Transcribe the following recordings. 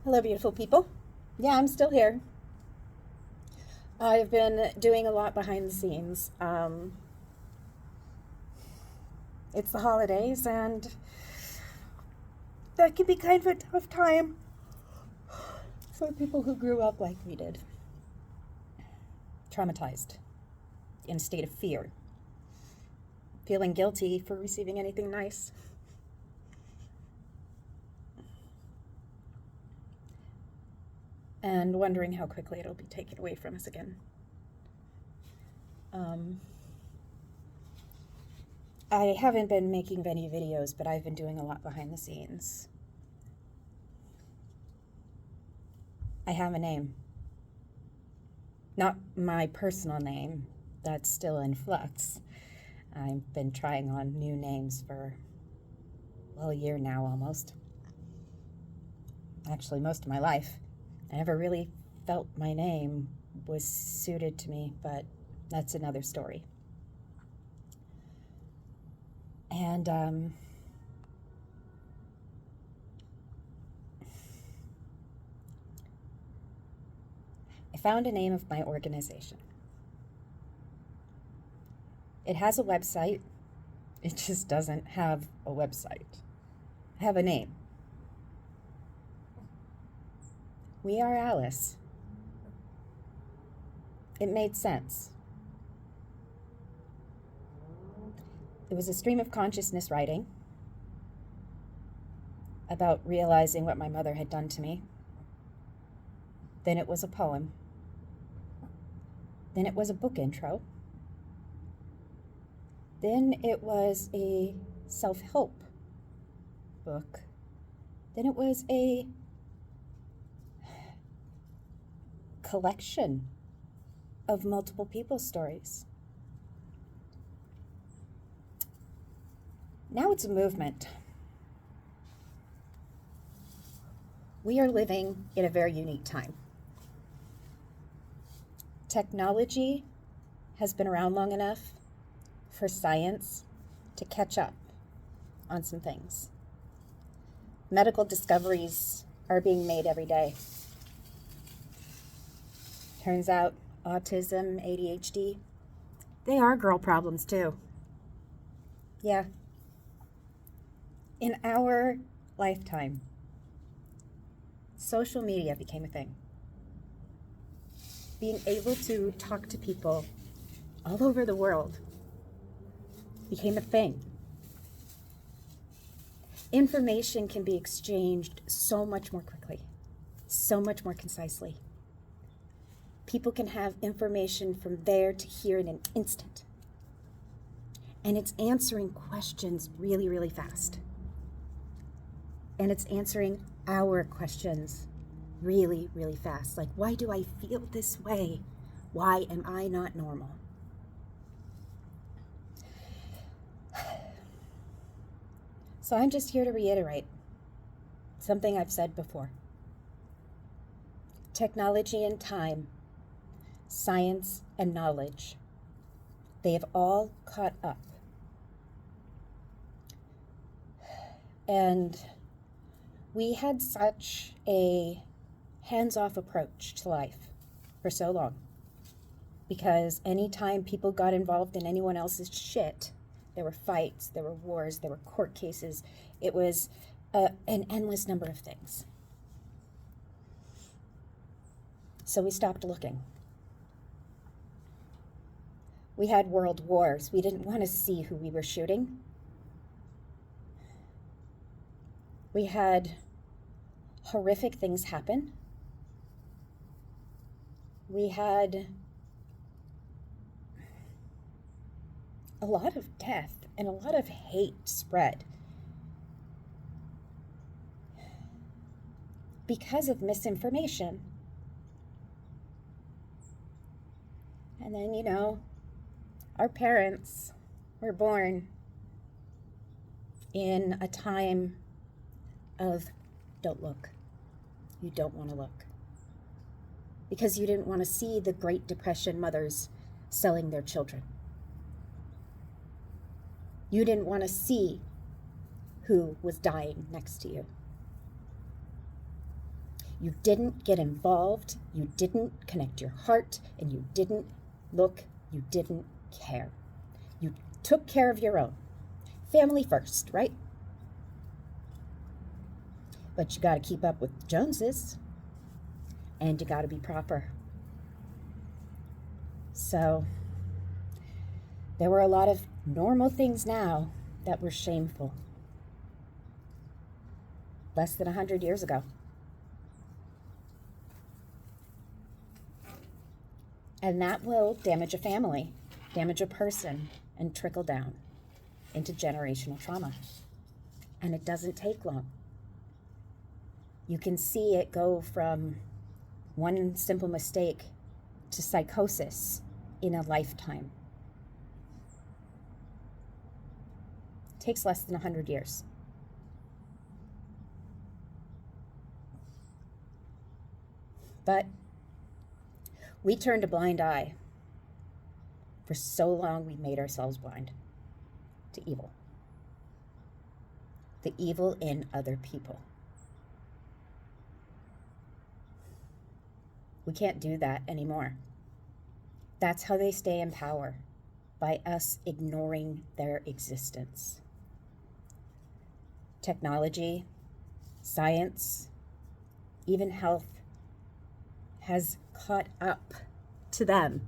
Hello, beautiful people. Yeah, I'm still here. I've been doing a lot behind the scenes. It's the holidays, and that can be kind of a tough time for people who grew up like we did. Traumatized, in a state of fear, feeling guilty for receiving anything nice. And wondering how quickly it'll be taken away from us again. I haven't been making many videos, but I've been doing a lot behind the scenes. I have a name. Not my personal name, that's still in flux. I've been trying on new names for, a year now almost. Actually, most of my life. I never really felt my name was suited to me, but that's another story. And I found a name of my organization. It has a website. It just doesn't have a website. I have a name. We Are Alice. It made sense. It was a stream of consciousness writing about realizing what my mother had done to me. Then it was a poem. Then it was a book intro. Then it was a self-help book. Then it was a collection of multiple people's stories. Now it's a movement. We are living in a very unique time. Technology has been around long enough for science to catch up on some things. Medical discoveries are being made every day. Turns out autism, ADHD, they are girl problems too. Yeah. In our lifetime, social media became a thing. Being able to talk to people all over the world became a thing. Information can be exchanged so much more quickly, so much more concisely. People can have information from there to here in an instant. And it's answering questions really, really fast. And it's answering our questions really, really fast. Like, why do I feel this way? Why am I not normal? So I'm just here to reiterate something I've said before. Technology and time, science and knowledge, they have all caught up. And we had such a hands-off approach to life for so long, because anytime people got involved in anyone else's shit, there were fights, there were wars, there were court cases. It was an endless number of things. So we stopped looking. We had world wars. We didn't want to see who we were shooting. We had horrific things happen. We had a lot of death and a lot of hate spread because of misinformation. And then, our parents were born in a time of don't look. You don't want to look. Because you didn't want to see the Great Depression mothers selling their children. You didn't want to see who was dying next to you. You didn't get involved, you didn't connect your heart, and you didn't look, you didn't care. You took care of your own. Family first, right? But you got to keep up with the Joneses, and you got to be proper. So there were a lot of normal things now that were shameful. Less than 100 years ago. And that will damage a family, damage a person, and trickle down into generational trauma. And it doesn't take long. You can see it go from one simple mistake to psychosis in a lifetime. It takes less than 100 years. But we turned a blind eye. For so long, we made ourselves blind to evil. The evil in other people. We can't do that anymore. That's how they stay in power, by us ignoring their existence. Technology, science, even health has caught up to them.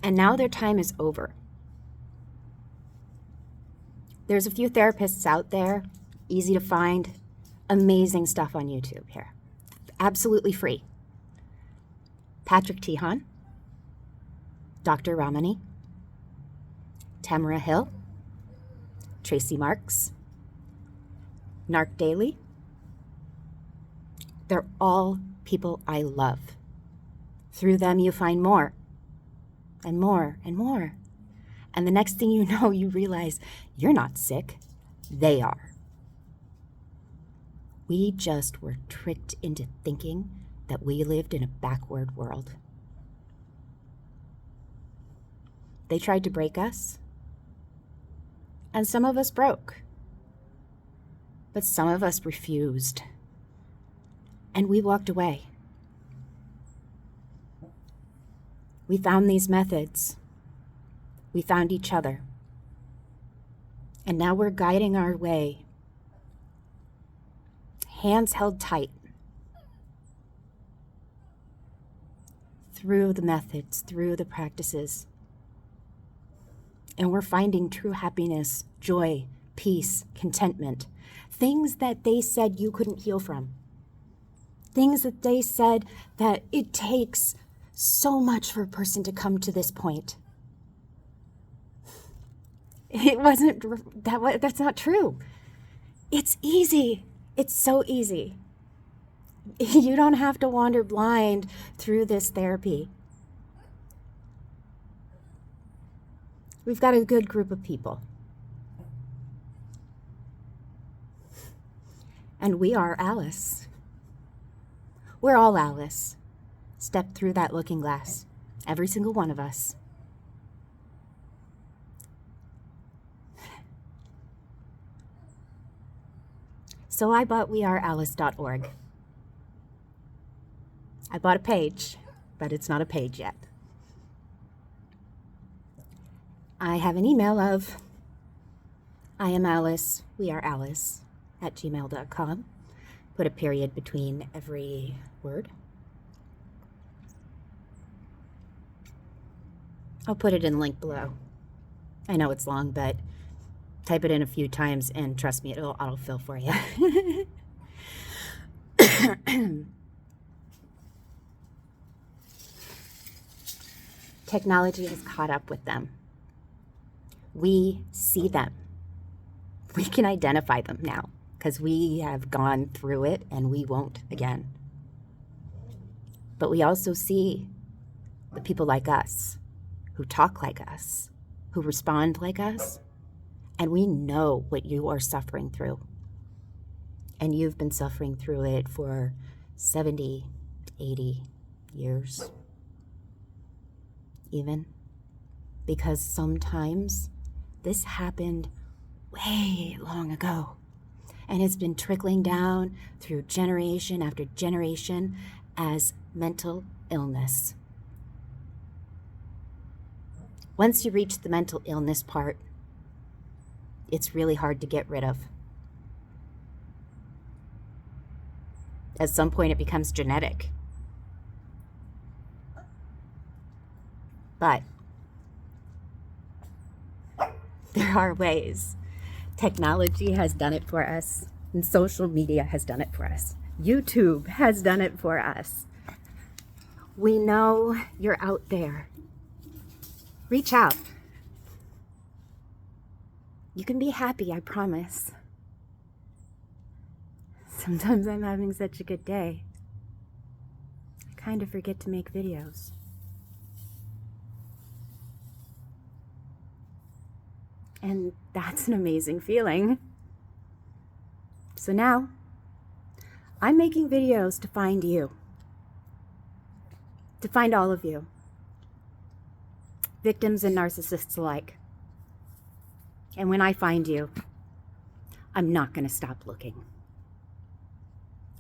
And now their time is over. There's a few therapists out there, easy to find, amazing stuff on YouTube here. Absolutely free. Patrick Tihan, Dr. Ramani, Tamara Hill, Tracy Marks, Narc Daily. They're all people I love. Through them you find more and more and more. And the next thing you know, you realize you're not sick, they are. We just were tricked into thinking that we lived in a backward world. They tried to break us, and some of us broke. But some of us refused, and we walked away. We found these methods. We found each other. And now we're guiding our way, hands held tight, through the methods, through the practices. And we're finding true happiness, joy, peace, contentment. Things that they said you couldn't heal from. Things that they said that it takes so much for a person to come to this point. It wasn't, that's not true. It's easy. It's so easy. You don't have to wander blind through this therapy. We've got a good group of people. And we are Alice. We're all Alice. Step through that looking glass. Every single one of us. So I bought I.am.alice.we.are.alice. I bought a page, but it's not a page yet. I have an email of I.am.alice.we.are.alice @gmail.com. Put a period between every word. I'll put it in the link below. I know it's long, but type it in a few times and trust me, it'll autofill for you. Technology has caught up with them. We see them. We can identify them now because we have gone through it and we won't again. But we also see the people like us, who talk like us, who respond like us, and we know what you are suffering through. And you've been suffering through it for 70, 80 years, even. Because sometimes this happened way long ago. and it's been trickling down through generation after generation as mental illness. Once you reach the mental illness part, it's really hard to get rid of. At some point, it becomes genetic. But there are ways. Technology has done it for us, and social media has done it for us. YouTube has done it for us. We know you're out there. Reach out. You can be happy, I promise. Sometimes I'm having such a good day, I kind of forget to make videos. And that's an amazing feeling. So now, I'm making videos to find you. To find all of you. Victims and narcissists alike. And when I find you, I'm not going to stop looking.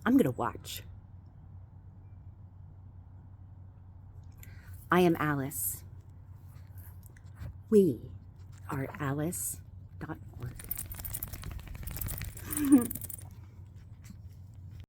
I'm going to watch. I am Alice. We are Alice.we.are.alice.